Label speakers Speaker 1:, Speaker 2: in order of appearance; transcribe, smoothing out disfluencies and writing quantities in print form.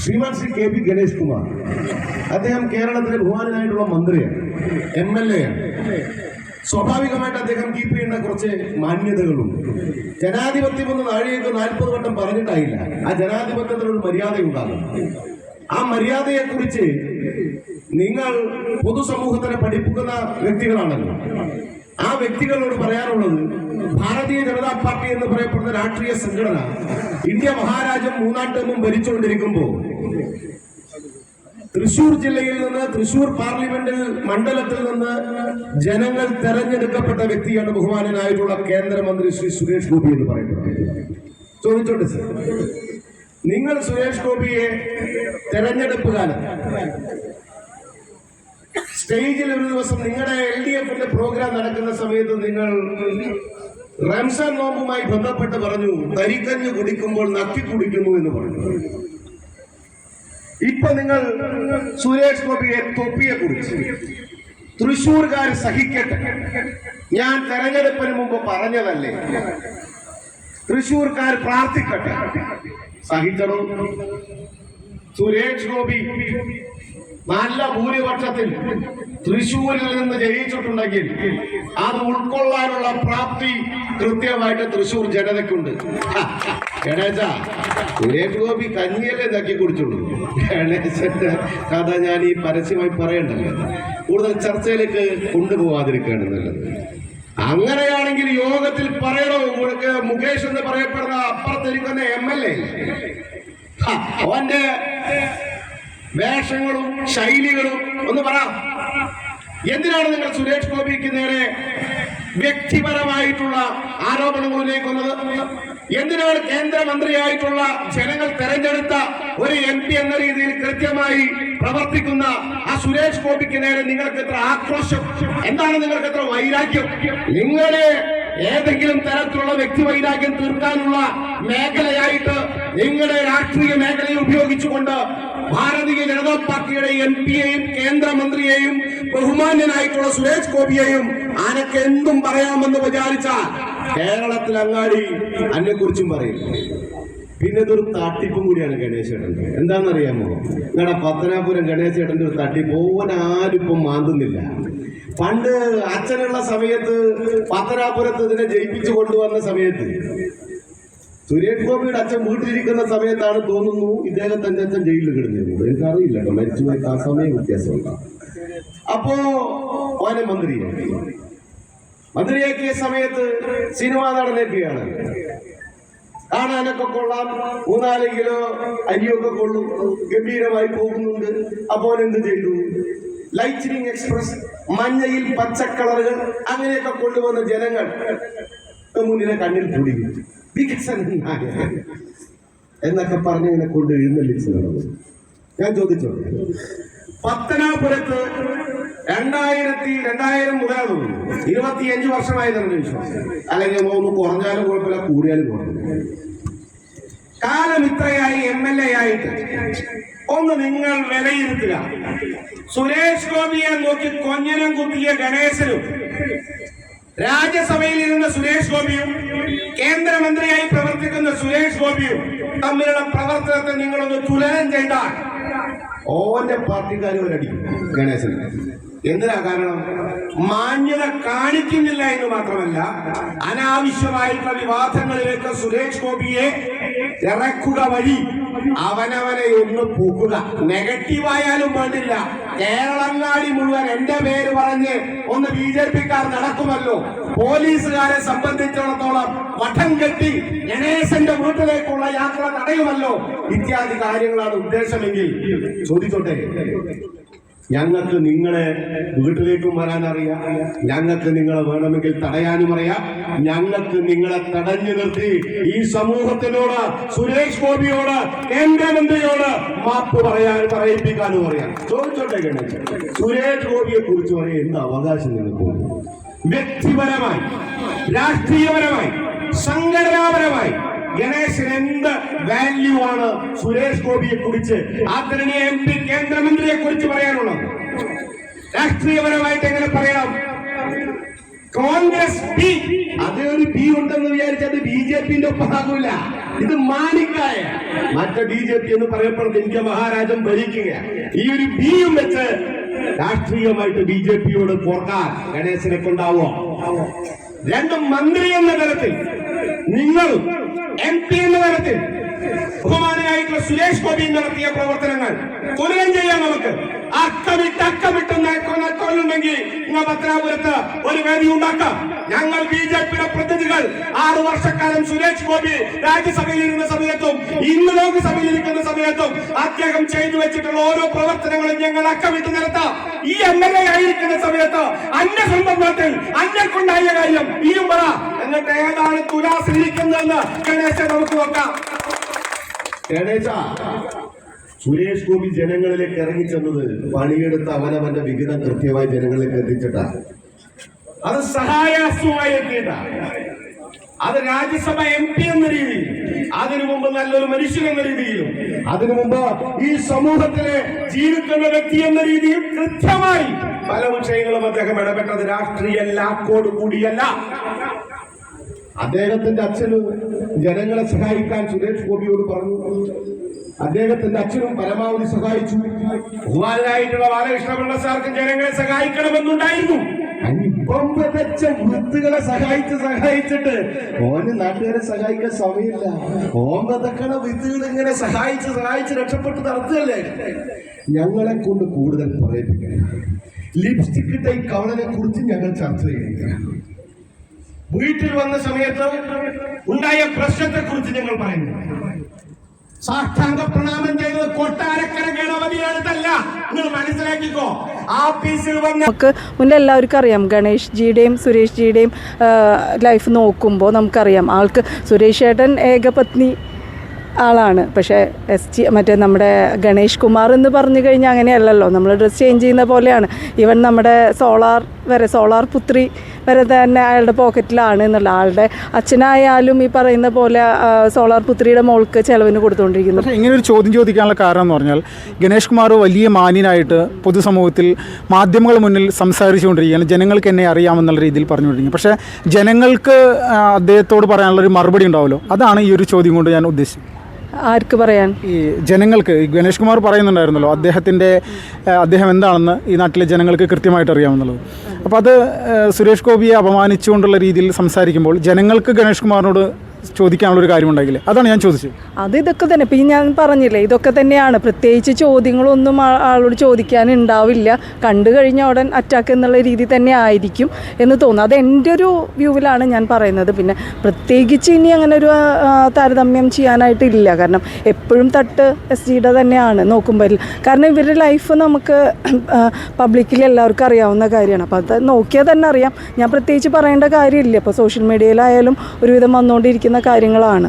Speaker 1: ശ്രീമാൻ Shri K P Ganesh Kumar അദ്ദേഹം കേരളത്തിലെ ബഹുമാനായിട്ടുള്ള മന്ത്രിയാണ്, MLA ആണ്. സ്വാഭാവികമായിട്ട് അദ്ദേഹം കീപ്പ് ചെയ്യേണ്ട കുറച്ച് മാന്യതകളുണ്ട്. ജനാധിപത്യം ഒന്ന് നാഴികയ്ക്ക് 40 വട്ടം പറഞ്ഞിട്ടായില്ല. ആ ജനാധിപത്യത്തിനൊരു മര്യാദയുണ്ടാകും. ആ മര്യാദയെക്കുറിച്ച് നിങ്ങൾ പൊതുസമൂഹത്തിനെ പഠിപ്പിക്കുന്ന വ്യക്തികളാണല്ലോ. ആ വ്യക്തികളോട് പറയാനുള്ളത്, ഭാരതീയ ജനതാ പാർട്ടി എന്ന് പറയപ്പെടുന്ന രാഷ്ട്രീയ സംഘടന ഇന്ത്യ മഹാരാജ്യം 3-ാം ടേമും ഭരിച്ചുകൊണ്ടിരിക്കുമ്പോൾ തൃശൂർ ജില്ലയിൽ നിന്ന്, തൃശൂർ പാർലമെന്റിൽ മണ്ഡലത്തിൽ നിന്ന് ജനങ്ങൾ തെരഞ്ഞെടുക്കപ്പെട്ട വ്യക്തിയാണ് ബഹുമാനനായിട്ടുള്ള കേന്ദ്രമന്ത്രി ശ്രീ സുരേഷ് ഗോപി എന്ന് പറയുന്നത്. ചോദിച്ചോട്ടെ സർ, നിങ്ങൾ സുരേഷ് ഗോപിയെ തെരഞ്ഞെടുപ്പ് കാലം സ്റ്റേജിൽ ഒരു ദിവസം നിങ്ങളുടെ LDF പ്രോഗ്രാം നടക്കുന്ന സമയത്ത് നിങ്ങൾ റംസാൻ നോമ്പുമായി ബന്ധപ്പെട്ട് പറഞ്ഞു, തരിക്കഞ്ഞ് കുടിക്കുമ്പോൾ നക്കി കുടിക്കുന്നു എന്ന് പറഞ്ഞു. ഇപ്പൊ നിങ്ങൾ സുരേഷ് ഗോപിയെ തൊപ്പിയെ കുറിച്ച് തൃശ്ശൂർകാർ സഹിക്കട്ടെ, ഞാൻ തെരഞ്ഞെടുപ്പിന് മുമ്പ് പറഞ്ഞതല്ലേ, തൃശ്ശൂർക്കാർ പ്രാർത്ഥിക്കട്ടെ, സഹിച്ചടോ. സുരേഷ് ഗോപി നല്ല ഭൂരിപക്ഷത്തിൽ തൃശ്ശൂരിൽ നിന്ന് ജയിച്ചിട്ടുണ്ടെങ്കിൽ അത് ഉൾക്കൊള്ളാനുള്ള പ്രാപ്തി കൃത്യമായിട്ട് തൃശ്ശൂർ ജനതയ്ക്കുണ്ട്. ഗണേശ, സുരേഷ് ഗോപി കഞ്ഞിയല്ലേ നക്കി കുടിച്ചുള്ളൂ. ഗണേശന്റെ കഥ ഞാൻ ഈ പരസ്യമായി പറയണ്ടല്ലോ, കൂടുതൽ ചർച്ചയിലേക്ക് കൊണ്ടുപോകാതിരിക്കുകയാണ് നല്ലത്. അങ്ങനെയാണെങ്കിൽ യോഗത്തിൽ പറയണോ, മുകേഷ് എന്ന് പറയപ്പെടുന്ന അപ്പുറത്തിരിക്കുന്ന MLA അവന്റെ വേഷങ്ങളും ശൈലികളും ഒന്ന് പറ. എന്തിനാണ് നിങ്ങൾ സുരേഷ് ഗോപിക്ക് നേരെ വ്യക്തിപരമായിട്ടുള്ള ആരോപണങ്ങളിലേക്ക് വന്നത്? എന്തിനാണ് കേന്ദ്രമന്ത്രിയായിട്ടുള്ള ജനങ്ങൾ തെരഞ്ഞെടുത്ത ഒരു MP എന്ന രീതിയിൽ കൃത്യമായി പ്രവർത്തിക്കുന്ന ആ സുരേഷ് ഗോപിക്ക് നേരെ നിങ്ങൾക്ക് എത്ര ആക്രോശം? എന്താണ് നിങ്ങൾക്ക് എത്ര വൈരാഗ്യം? നിങ്ങളെ ഏതെങ്കിലും തരത്തിലുള്ള വ്യക്തി വൈരാഗ്യം തീർക്കാനുള്ള മേഖലയായിട്ട് നിങ്ങളുടെ രാഷ്ട്രീയ മേഖലയെ ഉപയോഗിച്ചുകൊണ്ട് ഭാരതീയ ജനതാ പാർട്ടിയുടെ MP-യെയും കേന്ദ്രമന്ത്രിയെയും ബഹുമാന്യനായിട്ടുള്ള സുരേഷ് ഗോപിയെയും ആനക്ക് എന്തും പറയാമെന്ന് വിചാരിച്ചാൽ കേരളത്തിൽ അങ്ങാടി അതിനെ കുറിച്ചും പറയും. പിന്നെ ഇതൊരു തട്ടിപ്പും കൂടിയാണ് ഗണേശേട്ടൻ്റെ. എന്താണെന്നറിയാമോ, നിങ്ങളുടെ പത്തനാപുരം ഗണേശേട്ടൻ്റെ ഒരു തട്ടിപ്പ് ഓനാരിപ്പം മാന്തുന്നില്ല. പണ്ട് അച്ഛനുള്ള സമയത്ത് പത്തനാപുരത്ത് ഇതിനെ ജയിപ്പിച്ചു കൊണ്ടുവന്ന സമയത്ത് സുരേഷ് ഗോപിയുടെ അച്ഛൻ വീട്ടിലിരിക്കുന്ന സമയത്താണ് തോന്നുന്നു ഇദ്ദേഹത്തിന്റെ അച്ഛൻ ജയിലിൽ കിടന്നിരുന്നത്. എനിക്കറിയില്ല കേട്ടോ, മരിച്ചുപോയി ആ സമയം വ്യത്യാസമുണ്ടാകും. അപ്പോ ഓനെ മന്ത്രിയാക്കിയ സമയത്ത് സിനിമാ നടനൊക്കെയാണ്, കാണാനൊക്കെ കൊള്ളാം, 3-4 കിലോ അരിയൊക്കെ കൊള്ളും, ഗംഭീരമായി പോകുന്നുണ്ട്. അപ്പോൾ എന്ത് ചെയ്തു? ലൈറ്റ്നിങ് എക്സ്പ്രസ്, മഞ്ഞയിൽ പച്ചക്കളറുകൾ അങ്ങനെയൊക്കെ കൊണ്ടുവന്ന ജനങ്ങൾ മുന്നിലെ കണ്ണിൽ കൂടി വികസനം എന്നൊക്കെ പറഞ്ഞ് ഇങ്ങനെ കൊണ്ട് എഴുന്നള്ളിച്ച് നടന്നു. ഞാൻ ചോദിച്ചോട്ടെ, പത്തനാപുരത്ത് 2000 മുതലാ തോന്നുന്നു 25 വർഷമായി തന്നെ വിശ്വാസം, അല്ലെങ്കിൽ ഒന്ന് കുറഞ്ഞാലും കുഴപ്പമില്ല, കൂടിയാലും കുഴപ്പമില്ല. കാലം ഇത്രയായി MLA ആയിട്ട് ഒന്ന് നിങ്ങൾ വിലയിരുത്തുക. സുരേഷ് ഗോപിയെ നോക്കി കൊഞ്ഞനം കുത്തിയ ഗണേശനും രാജ്യസഭയിൽ ഇരുന്ന സുരേഷ് ഗോപിയും കേന്ദ്രമന്ത്രിയായി പ്രവർത്തിക്കുന്ന സുരേഷ് ഗോപിയും തമ്മിലുള്ള പ്രവർത്തനത്തെ നിങ്ങളൊന്ന് തുലനം ചെയ്താൽ ഓന്റെ പാർട്ടിക്കാരും ഒരടിക്കും ഗണേശൻ. എന്തിനാ കാരണം? മാന്യത കാണിക്കുന്നില്ല എന്ന് മാത്രമല്ല, അനാവശ്യമായിട്ടുള്ള വിവാദങ്ങളിലേക്ക് സുരേഷ് ഗോപിയെ ഇറക്കുക വഴി അവനവനെ ഒന്ന് പോകുക. നെഗറ്റീവായാലും വേണ്ടില്ല, കേരളങ്ങാടി മുഴുവൻ എന്റെ പേര് പറഞ്ഞ് ഒന്ന് BJP-ക്കാർ നടക്കുമല്ലോ. പോലീസുകാരെ സംബന്ധിച്ചിടത്തോളം വട്ടം കെട്ടി ഗണേശന്റെ വീട്ടിലേക്കുള്ള യാത്ര തടയുമല്ലോ. ഇത്യാദി കാര്യങ്ങളാണ് ഉദ്ദേശമെങ്കിൽ ചോദിച്ചോട്ടെ, ഞങ്ങൾക്ക് നിങ്ങളെ വീട്ടിലേക്കും വരാനറിയാം, ഞങ്ങൾക്ക് നിങ്ങളെ വേണമെങ്കിൽ തടയാനും അറിയാം. ഞങ്ങൾക്ക് നിങ്ങളെ തടഞ്ഞു നിർത്തി ഈ സമൂഹത്തിനോട്, സുരേഷ് ഗോപിയോട്, കേന്ദ്രമന്ത്രിയോട് മാപ്പ് പറയിപ്പിക്കാനും അറിയാം. ചോദിച്ചോട്ടെ ഗണേശൻ, സുരേഷ് ഗോപിയെ കുറിച്ച് പറയാൻ എന്ത് അവകാശം നിങ്ങൾക്കുണ്ട്? വ്യക്തിപരമായി, രാഷ്ട്രീയപരമായി, സംഘടനാപരമായി ഗണേശന് എന്ത് വാല്യൂ ആണ് സുരേഷ് ഗോപിയെ കുറിച്ച്, ആദരണീയ MP കേന്ദ്രമന്ത്രിയെ കുറിച്ച് പറയാനുള്ളത്? രാഷ്ട്രീയപരമായിട്ട് എങ്ങനെ പറയാം? കോൺഗ്രസ് B, അത് ഒരു B ഉണ്ടെന്ന് വിചാരിച്ചത് BJP-ന്റെ ഒപ്പമാകൂല. ഇത് മാണിക്കായ മറ്റേ BJP എന്ന് പറയപ്പെടുന്ന ഇന്ത്യ മഹാരാജ്യം ഭരിക്കുക. ഈ ഒരു ബിയും വെച്ച് രാഷ്ട്രീയമായിട്ട് BJPയോട് പോർക്കാൻ ഗണേശനെ കൊണ്ടാവോ? രണ്ടും മന്ത്രി എന്ന തലത്തിൽ, നിങ്ങൾ MP എന്ന തലത്തിൽ ബഹുമാനായിട്ടുള്ള സുരേഷ് ഗോപി നടത്തിയ പ്രവർത്തനങ്ങൾ തുലനം ചെയ്യാൻ നമുക്ക് അക്കമിട്ട് കൊല്ലുണ്ടെങ്കിൽ നിങ്ങൾ പത്തനാപുരത്ത് ഒരു വേദി ഉണ്ടാക്കാം. ഞങ്ങൾ BJPയുടെ പ്രതിനിധികൾ 6 വർഷക്കാലം സുരേഷ് ഗോപി രാജ്യസഭയിൽ ഇരുന്ന സമയത്തും ഇന്ന് ലോക്സഭയിൽ ഇരിക്കുന്ന സമയത്തും അദ്ദേഹം ചെയ്തു വെച്ചിട്ടുള്ള ഓരോ പ്രവർത്തനങ്ങളും ഞങ്ങൾ അക്കമിട്ട് നടത്താം. ഈ MLA ആയിരിക്കുന്ന സമയത്ത് അന്യ സ്വന്തം നാട്ടിൽ അന്യ കൊണ്ടായ കാര്യം ഈയും പറ. എന്നിട്ട് ഏതാണ് തുലാസിലിരിക്കുന്നതെന്ന് ഗണേശ നമുക്ക് നോക്കാം. ഗണേശ, സുരേഷ് ഗോപി ജനങ്ങളിലേക്ക് ഇറങ്ങിച്ചെന്നത് പണിയെടുത്ത് അവനവന്റെ വിഹിതം കൃത്യമായി ജനങ്ങളിലേക്ക് എത്തിച്ചിട്ടാണ്. അത് സഹായമായി എത്തിയിട്ട, അത് രാജ്യസഭ MP എന്ന രീതിയിൽ, അതിനു മുമ്പ് നല്ലൊരു മനുഷ്യൻ എന്ന രീതിയിലും, അതിനു മുമ്പ് ഈ സമൂഹത്തിലെ ജീവിക്കുന്ന വ്യക്തി എന്ന രീതിയിൽ കൃത്യമായി പല വിഷയങ്ങളും അദ്ദേഹം ഇടപെട്ടത് രാഷ്ട്രീയ ലാക്കോട് കൂടിയല്ല. അദ്ദേഹത്തിന്റെ അച്ഛന് ജനങ്ങളെ സഹായിക്കാൻ സുരേഷ് ഗോപിയോട് പറഞ്ഞു. അദ്ദേഹത്തിന്റെ അച്ഛനും പരമാവധി സഹായിച്ചു. ബഹുമാനായിട്ടുള്ള ബാലകൃഷ്ണപിള്ള സാർക്കും ജനങ്ങളെ സഹായിക്കണമെന്നുണ്ടായിരുന്നു. ഇപ്പം വിതച്ച വിത്തുകളെ സഹായിച്ചിട്ട് ഓന് നാട്ടുകാരെ സഹായിക്കാൻ സമയമില്ല. ഓൻ വിതക്കണ വിത്തുകൾ ഇങ്ങനെ സഹായിച്ച് രക്ഷപ്പെട്ട് നടത്തുകയല്ലേ. ഞങ്ങളെ കൊണ്ട് കൂടുതൽ പറയിപ്പിക്കണം. ലിപ്സ്റ്റിക് ഇട്ട ഈ കവളനെ കുറിച്ച് ഞങ്ങൾ ചർച്ച ചെയ്യുക. വീട്ടിൽ വന്ന സമയത്ത് ഉണ്ടായ പ്രശ്നത്തെ കുറിച്ച് ഞങ്ങൾ പറയുന്നു. സാഷ്ടാംഗ പ്രണാമം ചെയ്തത് കൊട്ടാരക്കര ഗണപതിയടുത്തല്ല, നിങ്ങൾ മനസ്സിലാക്കിക്കോ. ആഫീസിൽ വന്ന്
Speaker 2: നമുക്ക് മുന്നേ എല്ലാവർക്കും അറിയാം, ഗണേഷ് ജിയുടെയും സുരേഷ് ജിയുടെയും ലൈഫ് നോക്കുമ്പോൾ നമുക്കറിയാം, ആൾക്ക് സുരേഷ് ചേട്ടൻ ഏകപത്നി ആളാണ്. പക്ഷേ മറ്റേ നമ്മുടെ ഗണേഷ് കുമാർ എന്ന് പറഞ്ഞു കഴിഞ്ഞാൽ അങ്ങനെയല്ലല്ലോ. നമ്മൾ ഡ്രസ്സ് ചേഞ്ച് ചെയ്യുന്ന പോലെയാണ്. ഈവൻ നമ്മുടെ സോളാർ പുത്രി വരെ തന്നെ അയാളുടെ പോക്കറ്റിലാണ് എന്നുള്ള. ആളുടെ അച്ഛനായാലും ഈ പറയുന്ന പോലെ സോളാർ പുത്രിയുടെ മോൾക്ക് ചെലവിന് കൊടുത്തുകൊണ്ടിരിക്കുന്നു.
Speaker 3: പക്ഷേ ഇങ്ങനെ ഒരു ചോദ്യം ചോദിക്കാനുള്ള കാരണം എന്ന് പറഞ്ഞാൽ, ഗണേഷ് കുമാർ വലിയ മാന്യനായിട്ട് പൊതുസമൂഹത്തിൽ മാധ്യമങ്ങൾ മുന്നിൽ സംസാരിച്ചുകൊണ്ടിരിക്കുകയാണ്. ജനങ്ങൾക്ക് എന്നെ അറിയാമെന്നുള്ള രീതിയിൽ പറഞ്ഞുകൊണ്ടിരിക്കുന്നത്. പക്ഷേ ജനങ്ങൾക്ക് അദ്ദേഹത്തോട് പറയാനുള്ളൊരു മറുപടി ഉണ്ടാവുമല്ലോ, അതാണ് ഈ ഒരു ചോദ്യം കൊണ്ട് ഞാൻ ഉദ്ദേശിച്ചത്.
Speaker 2: ആർക്ക് പറയാൻ?
Speaker 3: ഈ ജനങ്ങൾക്ക്. ഗണേഷ് കുമാർ പറയുന്നുണ്ടായിരുന്നല്ലോ അദ്ദേഹം എന്താണെന്ന് ഈ നാട്ടിലെ ജനങ്ങൾക്ക് കൃത്യമായിട്ട് അറിയാമെന്നുള്ളത്. അപ്പോൾ അത് സുരേഷ് ഗോപിയെ അപമാനിച്ചുകൊണ്ടുള്ള രീതിയിൽ സംസാരിക്കുമ്പോൾ ജനങ്ങൾക്ക് ഗണേഷ് കുമാറിനോട് ചോദിക്കാനുള്ളൊരു കാര്യമുണ്ടായില്ലേ, അതാണ് ഞാൻ ചോദിച്ചത്. ഇതൊക്കെ തന്നെ ഇപ്പം ഞാൻ പറഞ്ഞില്ലേ, ഇതൊക്കെ തന്നെയാണ്. പ്രത്യേകിച്ച് ചോദ്യങ്ങളൊന്നും ആളോട് ചോദിക്കാനുണ്ടാവില്ല. കണ്ടു കഴിഞ്ഞ ഉടൻ അറ്റാക്ക് എന്നുള്ള രീതി തന്നെ ആയിരിക്കും എന്ന് തോന്നുന്നു. അത് എൻ്റെ ഒരു വ്യൂവിലാണ് ഞാൻ പറയുന്നത്. പിന്നെ പ്രത്യേകിച്ച് ഇനി അങ്ങനെ ഒരു താരതമ്യം ചെയ്യാനായിട്ടില്ല. കാരണം എപ്പോഴും തട്ട് SGയുടെ തന്നെയാണ് നോക്കുമ്പോൾ. കാരണം ഇവരുടെ ലൈഫ് നമുക്ക് പബ്ലിക്കിൽ എല്ലാവർക്കും അറിയാവുന്ന കാര്യമാണ്. അപ്പോൾ അത് നോക്കിയാൽ തന്നെ അറിയാം. ഞാൻ പ്രത്യേകിച്ച് പറയേണ്ട കാര്യമില്ല. ഇപ്പോൾ സോഷ്യൽ മീഡിയയിലായാലും ഒരുവിധം വന്നുകൊണ്ടിരിക്കുന്ന കാര്യങ്ങളാണ്.